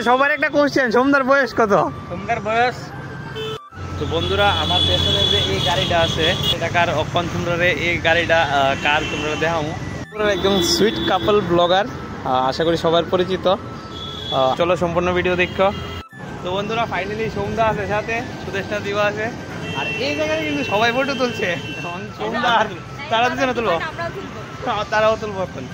সবার একটা কোশ্চেন, সোমদার বয়স কত? সোমদার বয়স তো বন্ধুরা আমার পেছনে যে এই গাড়িটা আছে এটা কার অক্ষণ তোমরা এই গাড়িটা কার তোমরা দেখাও। একদম সুইট কাপল ব্লগার, আশা করি সবার পরিচিত। চলো সম্পূর্ণ ভিডিও দেখো। তো বন্ধুরা ফাইনালি সোমদা আছে, সাথে সুদেশনা দিবা আছে, আর এই জায়গায় কিন্তু সবাই ফটো তুলছে। সোমদা আর তারা দুজনে তুলবো, তারাও তুলবো এখন।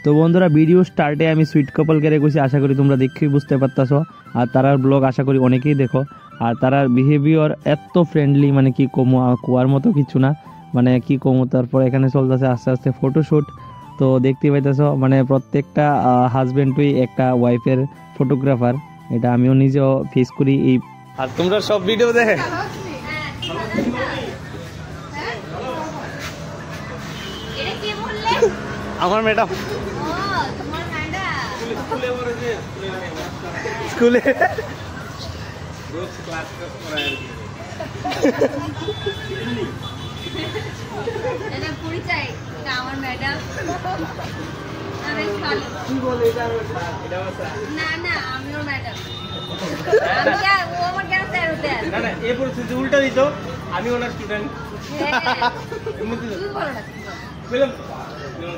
তো বন্ধুরা ভিডিও স্টার্টে আমি সুইট কাপলকে রেখেছি, আশা করি তোমরা দেখেই বুঝতে পারতাছো। আর তারার ব্লগ আশা করি অনেকেই দেখো। আর তারার বিহেভিয়ার এত ফ্রেন্ডলি, মানে কি কমো, কুয়ার মতো কিছু না, মানে কি কমো। তারপর এখানে চলতেছে আস্তে আস্তে ফটোশ্যুট। তো দেখতে পাইতেছো মানে প্রত্যেকটা হাজবেন্ডই একটা ওয়াইফের ফটোগ্রাফার, এটা আমিও নিজেও ফেস করি। এই আর তোমরা সব ভিডিও দেখে আমার ম্যাডাম স্কুলে উল্টা দিত, আমি ওনার স্টুডেন্ট।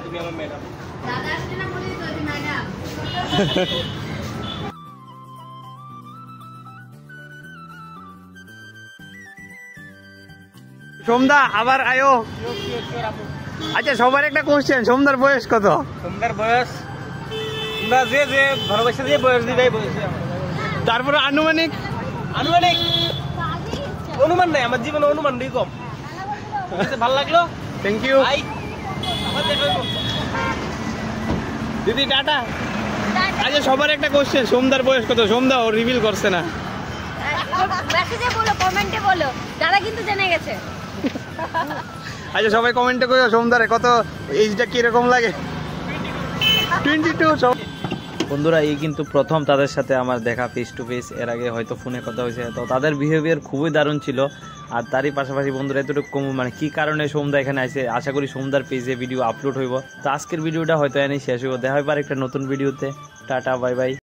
তুমি আমার ম্যাডাম। সোমদা আবার আয়ো। আচ্ছা সবার একটা কোশ্চেন, সোমদার বয়স কত? সোমদার বয়স তোমরা যে যে ভালোবাসা দিয়ে বয়স দিটাই বলছি। তারপরে আনুমানিক আনুমানিক অনুমান নাই, আমার জীবনে অনুমান নেই কম। ভালো লাগলো, থ্যাংক ইউ দিদি, টাটা। আচ্ছা সবার একটা কোশ্চেন, সোমদার বয়স কত? সোমদা ও রিভিল করছে না, মেসেজে বলো, কমেন্টে বলো, যারা কিন্তু জেনে গেছে। আচ্ছা সবাই কমেন্টে কইও সোমদারে কত এইজটা কিরকম লাগে। 22। বন্ধুরা এই কিন্তু প্রথম তাদের সাথে আমার দেখা ফেস টু ফেস, এর আগে হয়তো ফোনে কথা হয়েছে। তো তাদের বিহেভিয়ার খুবই দারুণ ছিল। আর তারই পাশাপাশি বন্ধুরা এতটুকু কম, মানে কি কারণে সোমদা এখানে আসে, আশা করি সোমদার পেজে ভিডিও আপলোড হইব। তো আজকের ভিডিওটা হয়তো এনেই শেষ হইব, দেখা হবে একটা নতুন ভিডিওতে। Tata bye bye.